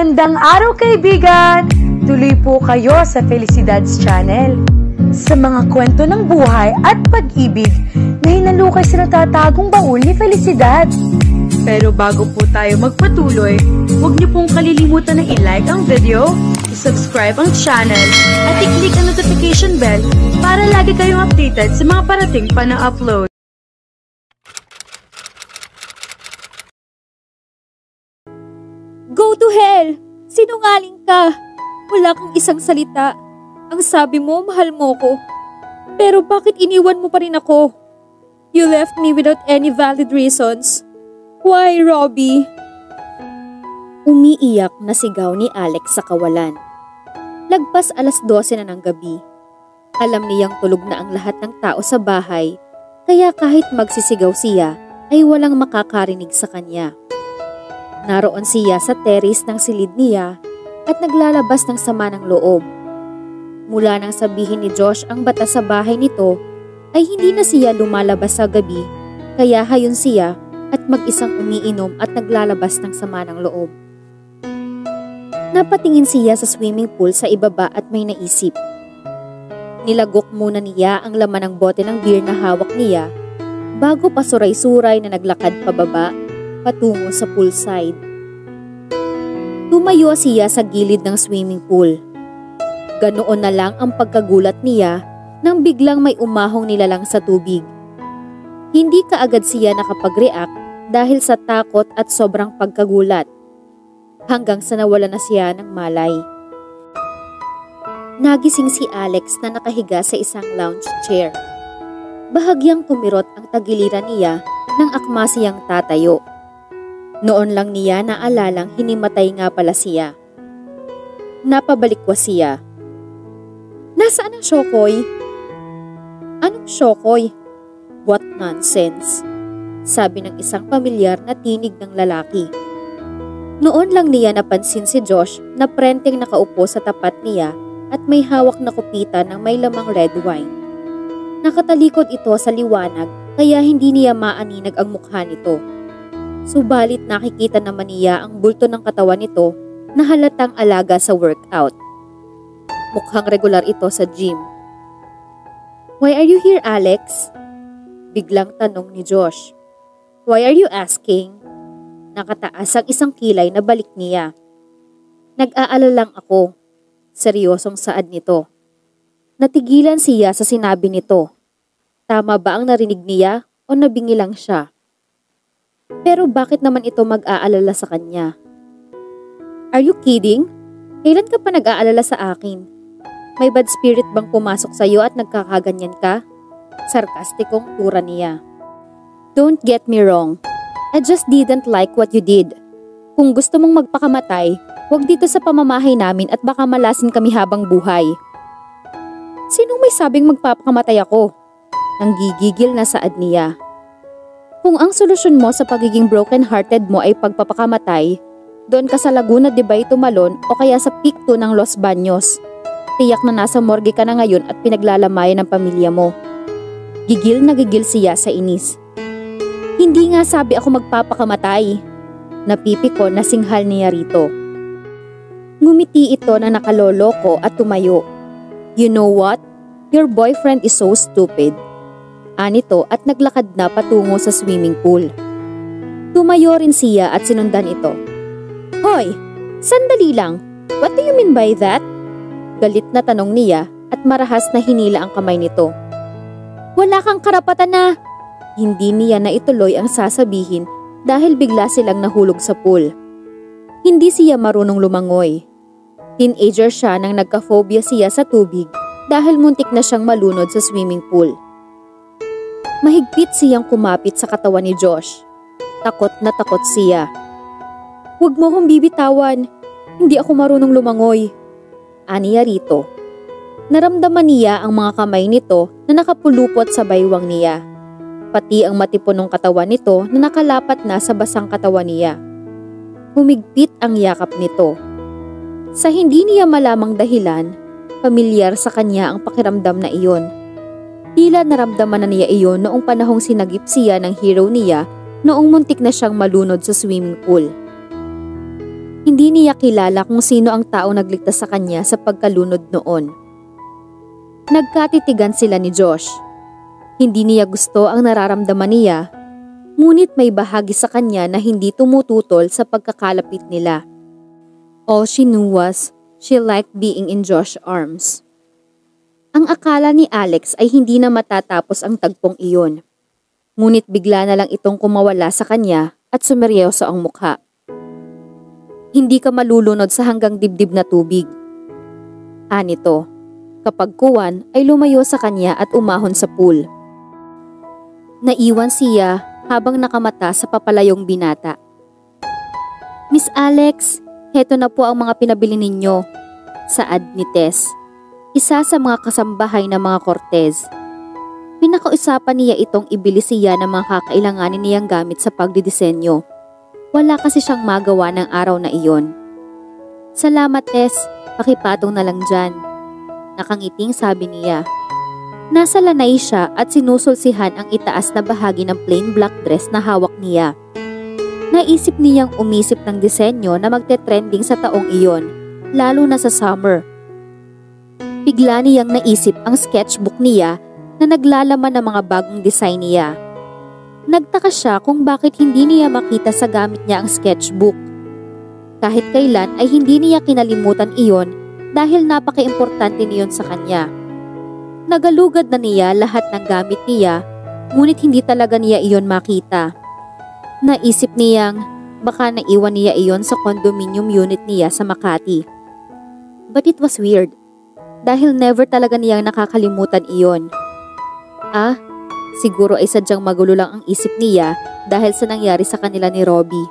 Magandang araw kaibigan! Tuloy po kayo sa Felicidad's Channel. Sa mga kwento ng buhay at pag-ibig na hinalukay sa natatagong baul ni Felicidad. Pero bago po tayo magpatuloy, huwag niyo pong kalilimutan na i-like ang video, i-subscribe ang channel, at i-click ang notification bell para lagi kayong updated sa mga parating pa na upload. Go to hell! Sinungaling ka! Wala kang isang salita. Ang sabi mo, mahal mo ko. Pero bakit iniwan mo pa rin ako? You left me without any valid reasons. Why, Robbie? Umiiyak na sigaw ni Alex sa kawalan. Lagpas 12:00 na ng gabi. Alam niyang tulog na ang lahat ng tao sa bahay, kaya kahit magsisigaw siya, ay walang makakarinig sa kanya. Naroon siya sa terrace ng silid niya at naglalabas ng sama ng loob. Mula nang sabihin ni Josh ang batas sa bahay nito, ay hindi na siya lumalabas sa gabi, kaya hayon siya at mag-isang umiinom at naglalabas ng sama ng loob. Napatingin siya sa swimming pool sa ibaba at may naisip. Nilagok muna niya ang laman ng bote ng beer na hawak niya bago pasuray-suray na naglakad pababa patungo sa poolside. Tumayo siya sa gilid ng swimming pool. Ganoon na lang ang pagkagulat niya nang biglang may umahong nilalang sa tubig. Hindi kaagad siya nakapag-react dahil sa takot at sobrang pagkagulat, hanggang sa nawala na siya ng malay. Nagising si Alex na nakahiga sa isang lounge chair. Bahagyang kumirot ang tagiliran niya nang akma siyang tatayo. Noon lang niya naalalang hinimatay nga pala siya. Napabalikwas siya. Nasaan ang Shokoy? Anong Shokoy? What nonsense? Sabi ng isang pamilyar na tinig ng lalaki. Noon lang niya napansin si Josh na prenteng nakaupo sa tapat niya at may hawak na kupita ng may lamang red wine. Nakatalikod ito sa liwanag kaya hindi niya maaninag ang mukha nito. Subalit nakikita naman niya ang bulto ng katawan nito na halatang alaga sa workout. Mukhang regular ito sa gym. Why are you here, Alex? Biglang tanong ni Josh. Why are you asking? Nakataas ang isang kilay na balik niya. Nag-aalala lang ako. Seryosong saad nito. Natigilan siya sa sinabi nito. Tama ba ang narinig niya o nabingi lang siya? Pero bakit naman ito mag-aalala sa kanya? Are you kidding? Kailan ka pa nag-aalala sa akin? May bad spirit bang pumasok sa iyo at nagkakaganyan ka? Sarkastikong tura niya. Don't get me wrong. I just didn't like what you did. Kung gusto mong magpakamatay, huwag dito sa pamamahay namin at baka malasin kami habang buhay. Sinong may sabing magpapakamatay ako? Nanggigigil na saad niya. Kung ang solusyon mo sa pagiging broken-hearted mo ay pagpapakamatay, doon ka sa Laguna de Bay tumalon o kaya sa Peak 2 ng Los Baños. Tiyak na nasa morgue ka na ngayon at pinaglalamayan ng pamilya mo. Gigil na gigil siya sa inis. Hindi nga sabi ako magpapakamatay. Napipiko na singhal niya rito. Ngumiti ito na nakaloloko at tumayo. You know what? Your boyfriend is so stupid. Anito at naglakad na patungo sa swimming pool. Tumayo rin siya at sinundan ito. Hoy, sandali lang. What do you mean by that? Galit na tanong niya at marahas na hinila ang kamay nito. Wala kang karapatan na. Hindi niya na ituloy ang sasabihin dahil bigla silang nahulog sa pool. Hindi siya marunong lumangoy. Teenager siya nang nagka-phobia siya sa tubig dahil muntik na siyang malunod sa swimming pool. Mahigpit siyang kumapit sa katawan ni Josh. Takot na takot siya. Huwag mo akong bibitawan. Hindi ako marunong lumangoy. Aniya rito. Naramdaman niya ang mga kamay nito na nakapulupot sa baywang niya. Pati ang matipunong katawan nito na nakalapat na sa basang katawan niya. Humigpit ang yakap nito. Sa hindi niya malamang dahilan, pamilyar sa kanya ang pakiramdam na iyon. Tila naramdaman na niya iyon noong panahong sinagip siya ng hero niya noong muntik na siyang malunod sa swimming pool. Hindi niya kilala kung sino ang taong nagligtas sa kanya sa pagkalunod noon. Nagkatitigan sila ni Josh. Hindi niya gusto ang nararamdaman niya, ngunit may bahagi sa kanya na hindi tumututol sa pagkakalapit nila. All she knew was she liked being in Josh's arms. Ang akala ni Alex ay hindi na matatapos ang tagpong iyon. Ngunit bigla na lang itong kumawala sa kanya at sumeryoso ang mukha. Hindi ka malulunod sa hanggang dibdib na tubig. Anito, kapag kuwan ay lumayo sa kanya at umahon sa pool. Naiwan siya habang nakamata sa papalayong binata. Miss Alex, heto na po ang mga pinabili ninyo, saad ni Tess, isa sa mga kasambahay ng mga Cortez. Pinakausapan niya itong ibili siya ng mga kakailanganin niyang gamit sa pagdidisenyo. Wala kasi siyang magawa ng araw na iyon. Salamat Tess, pakipatong na lang dyan. Nakangiting sabi niya. Nasa lanay siya at sinusulsihan ang itaas na bahagi ng plain black dress na hawak niya. Naisip niyang umisip ng disenyo na magte-trending sa taong iyon, lalo na sa summer. Bigla niyang naisip ang sketchbook niya na naglalaman ng mga bagong design niya. Nagtaka siya kung bakit hindi niya makita sa gamit niya ang sketchbook. Kahit kailan ay hindi niya kinalimutan iyon dahil napaka-importante niyon sa kanya. Nagalugad na niya lahat ng gamit niya, ngunit hindi talaga niya iyon makita. Naisip niyang baka naiwan niya iyon sa condominium unit niya sa Makati. But it was weird, dahil never talaga niyang nakakalimutan iyon. Siguro ay sadyang magulo lang ang isip niya dahil sa nangyari sa kanila ni Robbie.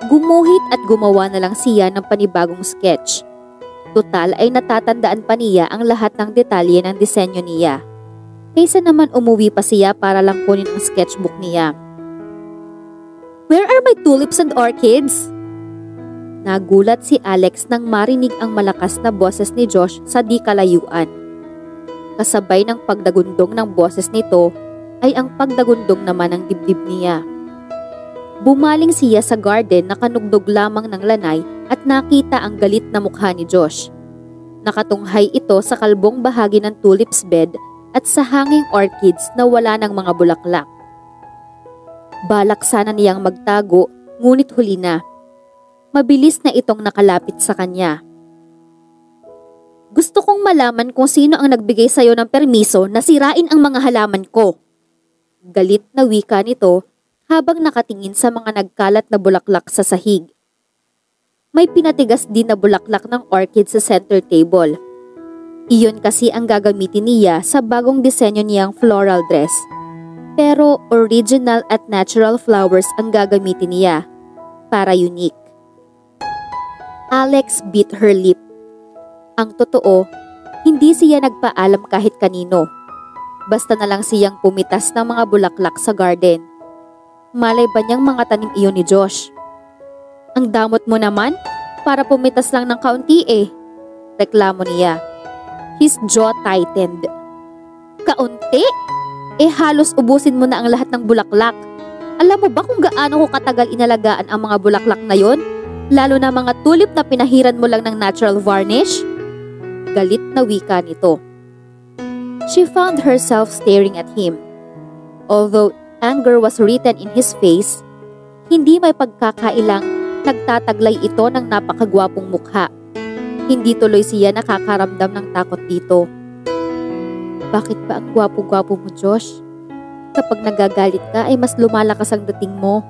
Gumuhit at gumawa na lang siya ng panibagong sketch. Total ay natatandaan pa niya ang lahat ng detalye ng disenyo niya. Kaysa naman umuwi pa siya para lang kunin ang sketchbook niya. Where are my tulips and orchids? Nagulat si Alex nang marinig ang malakas na boses ni Josh sa di kalayuan. Kasabay ng pagdagundong ng boses nito ay ang pagdagundong naman ng dibdib niya. Bumaling siya sa garden na kanugdog lamang ng lanay at nakita ang galit na mukha ni Josh. Nakatunghay ito sa kalbong bahagi ng tulips bed at sa hanging orchids na wala ng mga bulaklak. Balak sana niyang magtago, ngunit huli na. Mabilis na itong nakalapit sa kanya. Gusto kong malaman kung sino ang nagbigay sa'yo ng permiso na sirain ang mga halaman ko. Galit na wika nito habang nakatingin sa mga nagkalat na bulaklak sa sahig. May pinatigas din na bulaklak ng orchid sa center table. Iyon kasi ang gagamitin niya sa bagong disenyo niyang floral dress. Pero original at natural flowers ang gagamitin niya para unique. Alex bit her lip. Ang totoo, hindi siya nagpaalam kahit kanino. Basta na lang siyang pumitas ng mga bulaklak sa garden. Malay ba niyang mga tanim iyon ni Josh? Ang damot mo naman, para pumitas lang ng kaunti eh. Reklamo niya. His jaw tightened. Kaunti? Halos ubusin mo na ang lahat ng bulaklak. Alam mo ba kung gaano ko katagal inalagaan ang mga bulaklak na yon? Lalo na mga tulip na pinahiran mo lang ng natural varnish? Galit na wika nito. She found herself staring at him. Although anger was written in his face, hindi may pagkakailang nagtataglay ito ng napakagwapong mukha. Hindi tuloy siya nakakaramdam ng takot dito. Bakit ba ang gwapo-gwapo mo, Josh? Kapag nagagalit ka ay mas lumalakas ang dating mo.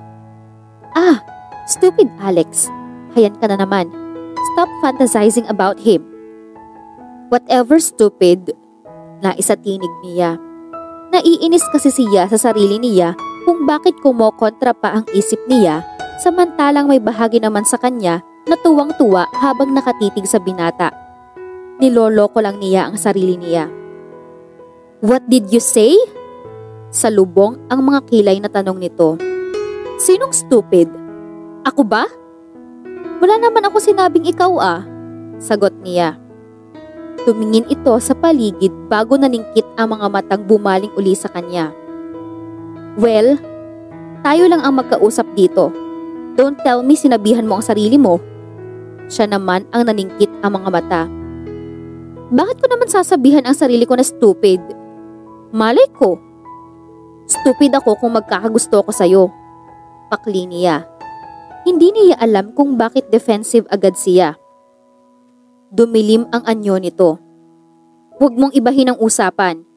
Stupid Alex. Hayan ka na naman. Stop fantasizing about him. Whatever stupid, naisatinig niya. Naiinis kasi siya sa sarili niya kung bakit kumokontra pa ang isip niya samantalang may bahagi naman sa kanya na tuwang-tuwa habang nakatitig sa binata. Niloloko lang niya ang sarili niya. What did you say? Salubong ang mga kilay na tanong nito. Sinong stupid? Ako ba? Wala naman ako sinabing ikaw sagot niya. Tumingin ito sa paligid bago naningkit ang mga matang bumaling uli sa kanya. Well, tayo lang ang magkausap dito. Don't tell me sinabihan mo ang sarili mo. Siya naman ang naningkit ang mga mata. Bakit ko naman sasabihan ang sarili ko na stupid? Malay ko. Stupid ako kung magkakagusto ko sa'yo. Pakli niya. Hindi niya alam kung bakit defensive agad siya. Dumilim ang anyo nito. Huwag mong ibahin ang usapan.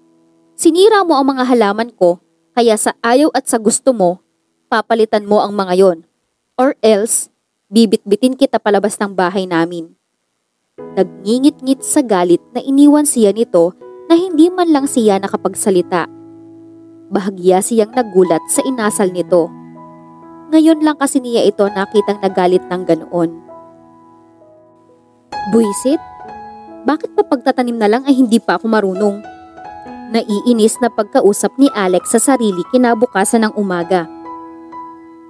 Sinira mo ang mga halaman ko, kaya sa ayaw at sa gusto mo, papalitan mo ang mga yon. Or else, bibit-bitin kita palabas ng bahay namin. Nagngingit-ngit sa galit na iniwan siya nito na hindi man lang siya nakapagsalita. Bahagya siyang nagulat sa inasal nito. Ngayon lang kasi niya ito nakitang nagalit ng ganoon. Buisit? Bakit pa pagtatanim na lang ay hindi pa ako marunong? Naiinis na pagkausap ni Alex sa sarili kinabukasan ng umaga.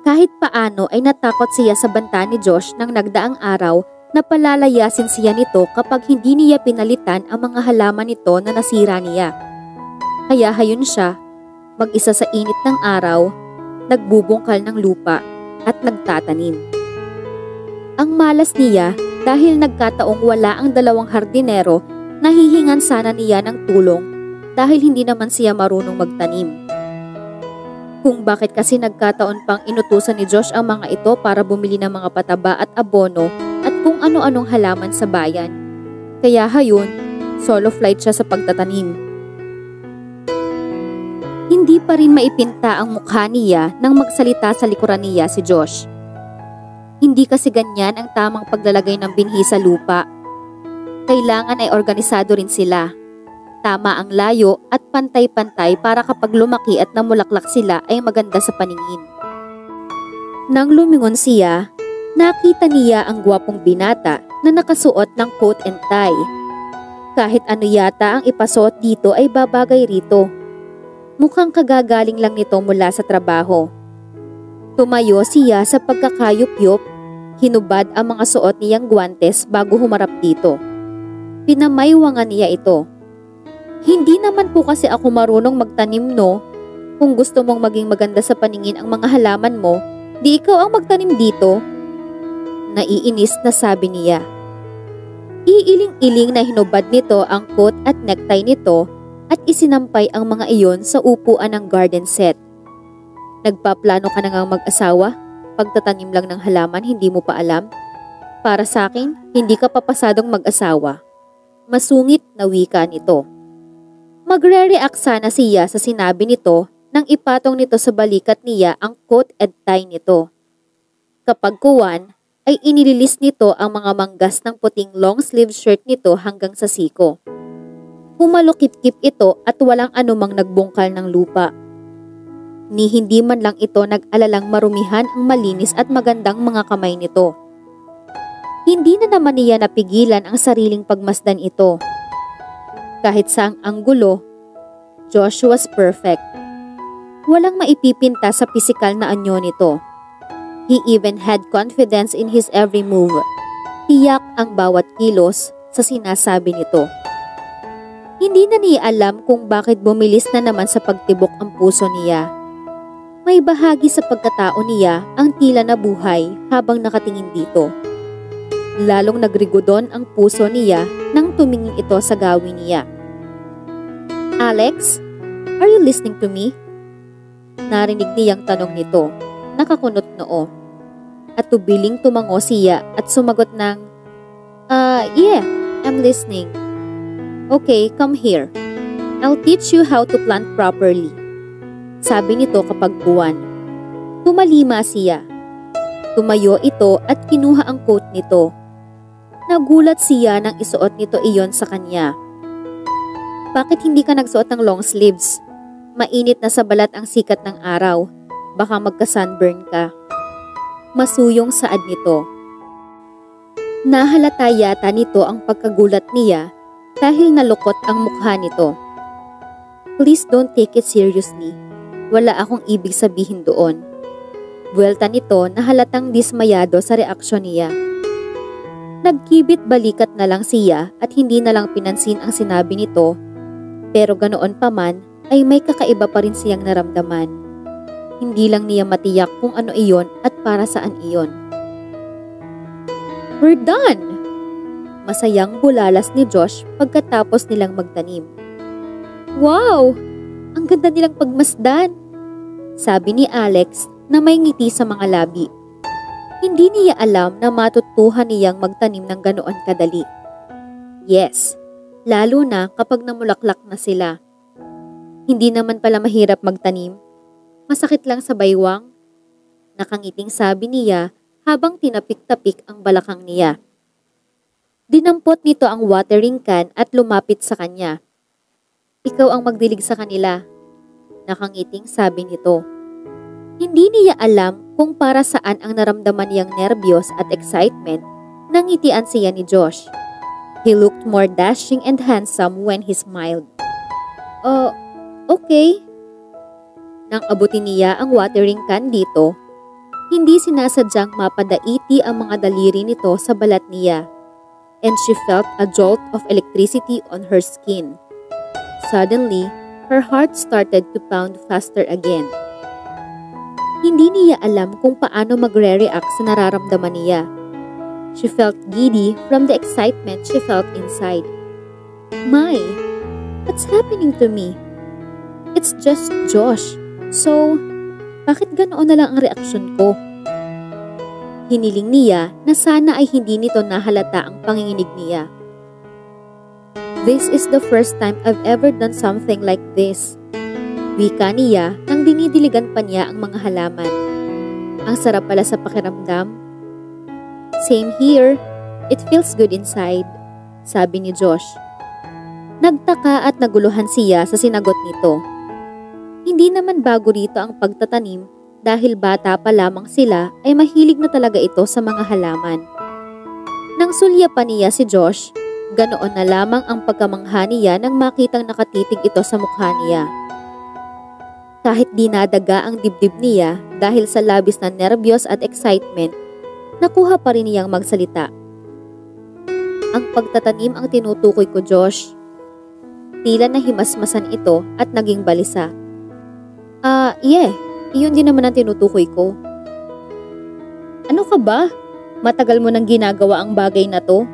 Kahit paano ay natakot siya sa banta ni Josh nang nagdaang araw na palalayasin siya nito kapag hindi niya pinalitan ang mga halaman nito na nasira niya. Kaya hayon siya, mag-isa sa init ng araw, nagbubungkal ng lupa at nagtatanim. Ang malas niya dahil nagkataong wala ang dalawang hardinero na hihingan sana niya ng tulong dahil hindi naman siya marunong magtanim. Kung bakit kasi nagkataon pang inutusan ni Josh ang mga ito para bumili ng mga pataba at abono at kung ano-anong halaman sa bayan. Kaya hayon, solo flight siya sa pagtatanim. Hindi pa rin maipinta ang mukha niya nang magsalita sa likuran niya si Josh. Hindi kasi ganyan ang tamang paglalagay ng binhi sa lupa. Kailangan ay organisado rin sila. Tama ang layo at pantay-pantay para kapag lumaki at namulaklak sila ay maganda sa paningin. Nang lumingon siya, nakita niya ang gwapong binata na nakasuot ng coat and tie. Kahit ano yata ang ipasuot dito ay babagay rito. Mukhang kagagaling lang nito mula sa trabaho. Tumayo siya sa pagkakayup-yup, hinubad ang mga suot niyang guwantes bago humarap dito. Pinamaywangan niya ito. Hindi naman po kasi ako marunong magtanim no. Kung gusto mong maging maganda sa paningin ang mga halaman mo, di ikaw ang magtanim dito. Naiinis na sabi niya. Iiling-iling na hinubad nito ang coat at necktie nito at isinampay ang mga iyon sa upuan ng garden set. Nagpaplano ka na ngang mag-asawa? Pagtatanim lang ng halaman, hindi mo pa alam? Para sa akin, hindi ka papasadong mag-asawa. Masungit na wika nito. Magre-react sana siya sa sinabi nito nang ipatong nito sa balikat niya ang coat and tie nito. Kapag kuwan, ay inililis nito ang mga manggas ng puting long sleeve shirt nito hanggang sa siko. Humalukip-kip ito at walang anumang nagbungkal ng lupa. Ni hindi man lang ito nag-alalang marumihan ang malinis at magandang mga kamay nito. Hindi na naman niya napigilan ang sariling pagmasdan ito. Kahit saang anggulo, Josh was perfect. Walang maipipinta sa pisikal na anyo nito. He even had confidence in his every move. Tiyak ang bawat kilos sa sinasabi nito. Hindi na niya alam kung bakit bumilis na naman sa pagtibok ang puso niya. May bahagi sa pagkatao niya ang tila na buhay habang nakatingin dito. Lalong nagrigodon ang puso niya nang tumingin ito sa gawin niya. Alex, are you listening to me? Narinig niyang tanong nito, nakakunot noo. At tubiling tumango siya at sumagot ng, yeah, I'm listening. Okay, come here. I'll teach you how to plant properly. Sabi nito kapag buwan. Tumalima siya. Tumayo ito at kinuha ang coat nito. Nagulat siya nang isuot nito iyon sa kanya. Bakit hindi ka nagsuot ng long sleeves? Mainit na sa balat ang sikat ng araw. Baka magka-sunburn ka. Masuyong saad nito. Nahalata yata nito ang pagkagulat niya dahil nalukot ang mukha nito. Please don't take it seriously. Wala akong ibig sabihin doon. Buwelta nito na halatang dismayado sa reaksyon niya. Nagkibit balikat na lang siya at hindi na lang pinansin ang sinabi nito. Pero ganoon pa man ay may kakaiba pa rin siyang naramdaman. Hindi lang niya matiyak kung ano iyon at para saan iyon. We're done! Masayang bulalas ni Josh pagkatapos nilang magtanim. Wow! Ang ganda nilang pagmasdan! Sabi ni Alex na may ngiti sa mga labi. Hindi niya alam na matutuhan niyang magtanim ng ganoon kadali. Yes, lalo na kapag namulaklak na sila. Hindi naman pala mahirap magtanim. Masakit lang sa baywang. Nakangiting sabi niya habang tinapik-tapik ang balakang niya. Dinampot nito ang watering can at lumapit sa kanya. Ikaw ang magdilig sa kanila. Nakangiting sabi nito. Hindi niya alam kung para saan ang naramdaman niyang nerbiyos at excitement nang ngitian siya ni Josh. He looked more dashing and handsome when he smiled. Okay. Nang abutin niya ang watering can dito, hindi sinasadyang mapadaiti ang mga daliri nito sa balat niya, and she felt a jolt of electricity on her skin. Suddenly, her heart started to pound faster again. Hindi niya alam kung paano magre-react sa nararamdaman niya. She felt giddy from the excitement she felt inside. My, what's happening to me? It's just Josh. So, bakit ganoon na lang ang reaksyon ko? Hiniling niya na sana ay hindi nito nahalata ang panginginig niya. This is the first time I've ever done something like this. Wika niya nang dinidiligan pa niya ang mga halaman. Ang sarap pala sa pakiramdam. Same here. It feels good inside, sabi ni Josh. Nagtaka at naguluhan siya sa sinagot nito. Hindi naman bago rito ang pagtatanim dahil bata pa lamang sila ay mahilig na talaga ito sa mga halaman. Nang sulyapan niya si Josh, ganoon na lamang ang pagkamangha niya nang makitang nakatitig ito sa mukha niya. Kahit dinadaga ang dibdib niya dahil sa labis na nerbiyos at excitement, nakuha pa rin niyang magsalita. Ang pagtatanim ang tinutukoy ko, Josh. Tila nahimasmasan ito at naging balisa. Iyon din naman ang tinutukoy ko. Ano ka ba? Matagal mo nang ginagawa ang bagay na to.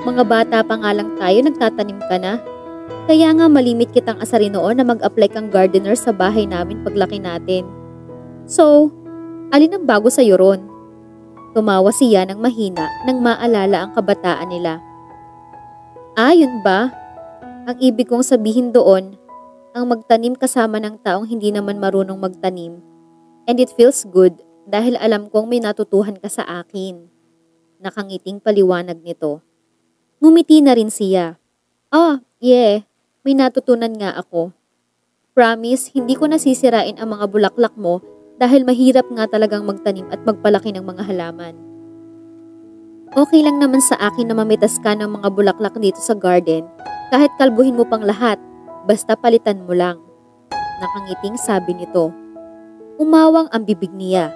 Mga bata pa nga lang tayo, nagtatanim ka na. Kaya nga malimit kitang asarin noon na mag-apply kang gardener sa bahay namin paglaki natin. So, alin ang bago sa'yo ron? Tumawa siya ng mahina nang maalala ang kabataan nila. Yun ba? Ang ibig kong sabihin doon, ang magtanim kasama ng taong hindi naman marunong magtanim. And it feels good dahil alam kong may natutuhan ka sa akin. Nakangiting paliwanag nito. Ngumiti na rin siya. May natutunan nga ako. Promise, hindi ko nasisirain ang mga bulaklak mo dahil mahirap nga talagang magtanim at magpalaki ng mga halaman. Okay lang naman sa akin na mamitas ka ng mga bulaklak dito sa garden kahit kalbuhin mo pang lahat, basta palitan mo lang. Nakangiting sabi nito. Umawang ang bibig niya.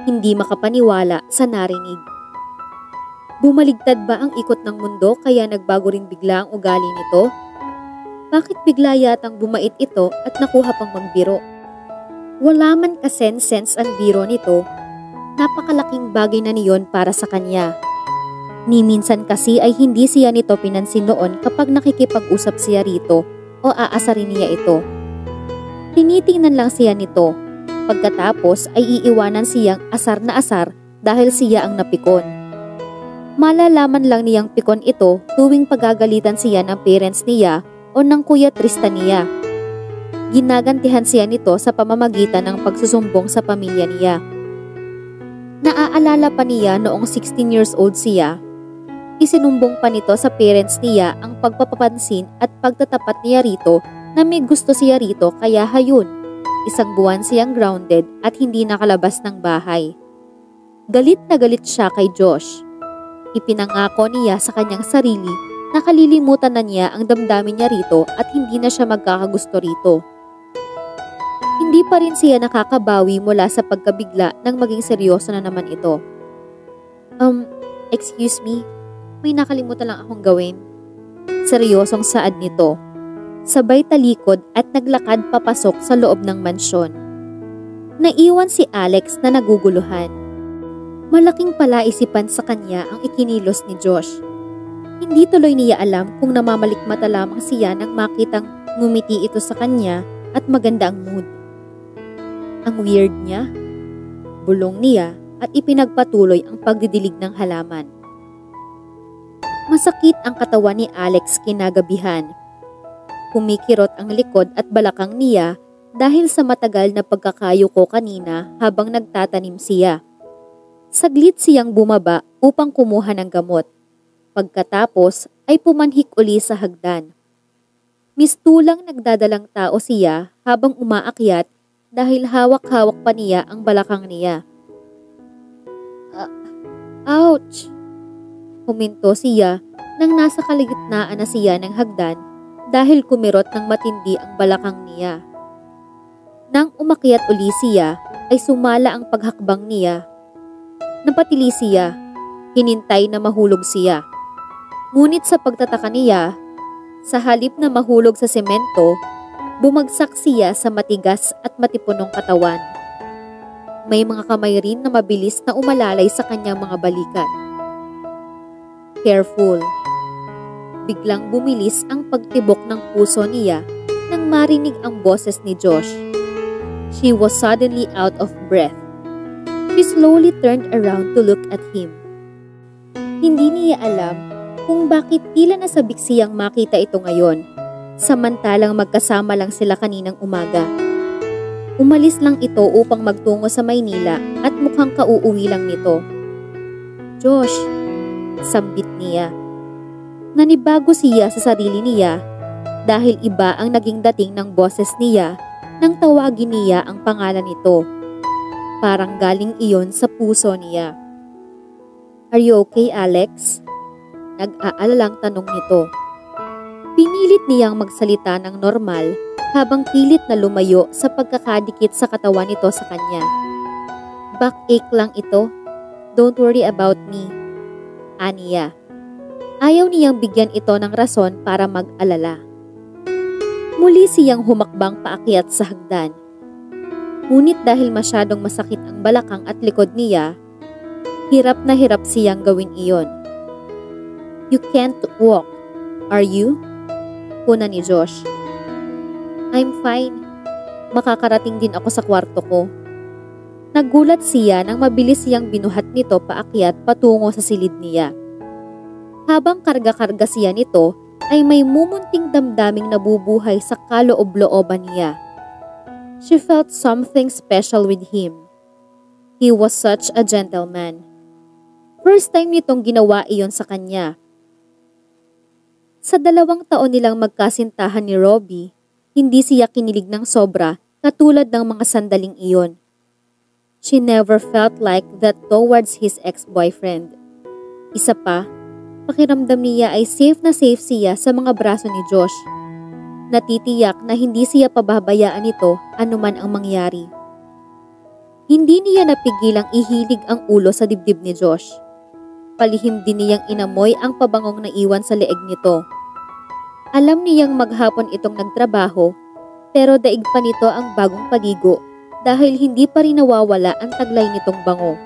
Hindi makapaniwala sa narinig. Bumaligtad ba ang ikot ng mundo kaya nagbago rin bigla ang ugali nito? Bakit bigla yatang bumait ito at nakuha pang magbiro? Wala man kasense ang biro nito, napakalaking bagay na niyon para sa kanya. Ni minsan kasi ay hindi siya nito pinansin noon kapag nakikipag-usap siya rito o aasarin niya ito. Tinitingnan lang siya nito, pagkatapos ay iiwanan siyang asar na asar dahil siya ang napikon. Malalaman lang niyang pikon ito tuwing pagagalitan siya ng parents niya o ng Kuya Tristan niya. Ginagantihan siya nito sa pamamagitan ng pagsusumbong sa pamilya niya. Naaalala pa niya noong 16 years old siya. Isinumbong pa nito sa parents niya ang pagpapapansin at pagtatapat niya rito na may gusto siya rito kaya hayun. Isang buwan siyang grounded at hindi nakalabas ng bahay. Galit na galit siya kay Josh. Ipinangako niya sa kanyang sarili na kalilimutan na niya ang damdamin niya rito at hindi na siya magkakagusto rito. Hindi pa rin siya nakakabawi mula sa pagkabigla nang maging seryoso na naman ito. Excuse me, may nakalimutan lang akong gawin. Seryosong saad nito. Sabay talikod at naglakad papasok sa loob ng mansyon. Naiwan si Alex na naguguluhan. Malaking palaisipan sa kanya ang ikinilos ni Josh. Hindi tuloy niya alam kung namamalikmata lamang siya nang makitang ngumiti ito sa kanya at maganda ang mood. Ang weird niya, bulong niya at ipinagpatuloy ang pagdidilig ng halaman. Masakit ang katawan ni Alex kinagabihan. Kumikirot ang likod at balakang niya dahil sa matagal na pagkakayuko kanina habang nagtatanim siya. Saglit siyang bumaba upang kumuha ng gamot. Pagkatapos ay pumanhik uli sa hagdan. Mistulang nagdadalang tao siya habang umaakyat dahil hawak-hawak pa niya ang balakang niya. Ouch! Huminto siya nang nasa kalagitnaan na siya ng hagdan dahil kumirot ng matindi ang balakang niya. Nang umakyat uli siya ay sumala ang paghakbang niya. Napatili siya, hinintay na mahulog siya. Ngunit sa pagtataka niya, sa halip na mahulog sa semento, bumagsak siya sa matigas at matipunong katawan. May mga kamay rin na mabilis na umalalay sa kanyang mga balikat. Careful. Biglang bumilis ang pagtibok ng puso niya nang marinig ang boses ni Josh. She was suddenly out of breath. She slowly turned around to look at him. Hindi niya alam kung bakit tila nasabik siyang makita ito ngayon, samantalang magkasama lang sila kaninang umaga. Umalis lang ito upang magtungo sa Maynila at mukhang kauuwi lang nito. Josh, sambit niya. Nanibago siya sa sarili niya dahil iba ang naging dating ng boses niya nang tawagin niya ang pangalan nito. Parang galing iyon sa puso niya. Are you okay, Alex? Nag-aalalang tanong nito. Pinilit niyang magsalita ng normal habang pilit na lumayo sa pagkakadikit sa katawan nito sa kanya. Backache lang ito. Don't worry about me. Aniya. Ayaw niyang bigyan ito ng rason para mag-alala. Muli siyang humakbang paakyat sa hagdan. Ngunit dahil masyadong masakit ang balakang at likod niya, hirap na hirap siyang gawin iyon. You can't walk, are you? Puna ni Josh. I'm fine. Makakarating din ako sa kwarto ko. Nagulat siya nang mabilis siyang binuhat nito paakyat patungo sa silid niya. Habang karga-karga siya nito, ay may mumunting damdaming nabubuhay sa kaloob-looban niya. She felt something special with him. He was such a gentleman. First time nitong ginawa iyon sa kanya. Sa 2 taon nilang magkasintahan ni Robbie, hindi siya kinilig ng sobra katulad ng mga sandaling iyon. She never felt like that towards his ex-boyfriend. Isa pa, pakiramdam niya ay safe na safe siya sa mga braso ni Josh. Natitiyak na hindi siya pababayaan nito anuman ang mangyari. Hindi niya napigilang ihilig ang ulo sa dibdib ni Josh. Palihim din niyang inamoy ang pabangong naiwan sa leeg nito. Alam niyang maghapon itong nagtrabaho, pero daig pa nito ang bagong paligo dahil hindi pa rin nawawala ang taglay nitong bango.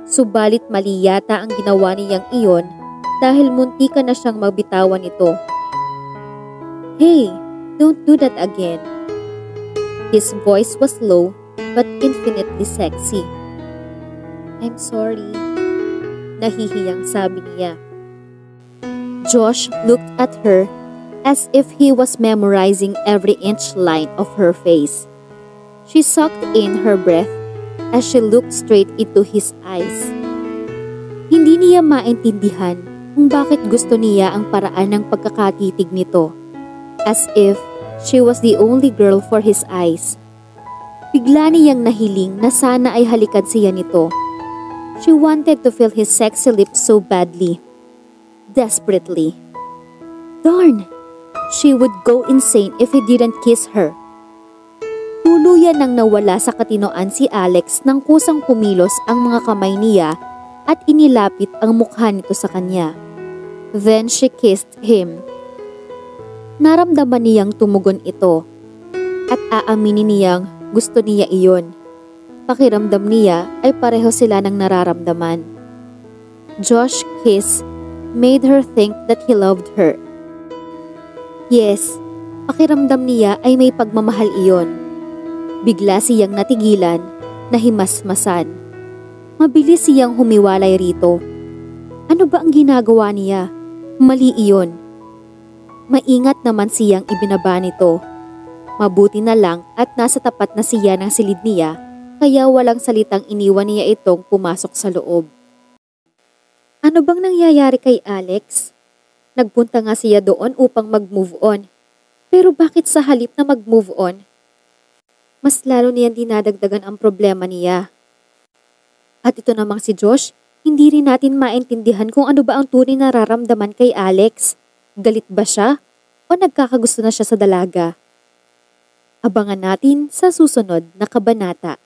Subalit mali yata ang ginawa niyang iyon dahil muntikan na siyang mabitawan nito. Hey, don't do that again. His voice was low but infinitely sexy. I'm sorry. Nahihiyang sabi niya. Josh looked at her as if he was memorizing every inch line of her face. She sucked in her breath as she looked straight into his eyes. Hindi niya maintindihan kung bakit gusto niya ang paraan ng pagkakatitig nito, as if she was the only girl for his eyes. Bigla niyang nahiling na sana ay halikan siya nito. She wanted to feel his sexy lips so badly. Desperately. Darn! She would go insane if he didn't kiss her. Tuluyan nang nawala sa katinoan si Alex nang kusang kumilos ang mga kamay niya at inilapit ang mukha nito sa kanya. Then she kissed him. Naramdaman niyang tumugon ito at aaminin niyang gusto niya iyon. Pakiramdam niya ay pareho sila ng nararamdaman. Josh's kiss made her think that he loved her. Yes, pakiramdam niya ay may pagmamahal iyon. Bigla siyang natigilan, nahimasmasan. Mabilis siyang humiwalay rito. Ano ba ang ginagawa niya? Mali iyon. Maingat naman siyang ibinaba nito. Mabuti na lang at nasa tapat na siya ng silid niya, kaya walang salitang iniwan niya itong pumasok sa loob. Ano bang nangyayari kay Alex? Nagpunta nga siya doon upang mag-move on. Pero bakit sa halip na mag-move on, mas lalo niyang dinadagdagan ang problema niya? At ito namang si Josh, hindi rin natin maintindihan kung ano ba ang tunay na nararamdaman kay Alex. Galit ba siya? O nagkakagusto na siya sa dalaga? Abangan natin sa susunod na kabanata.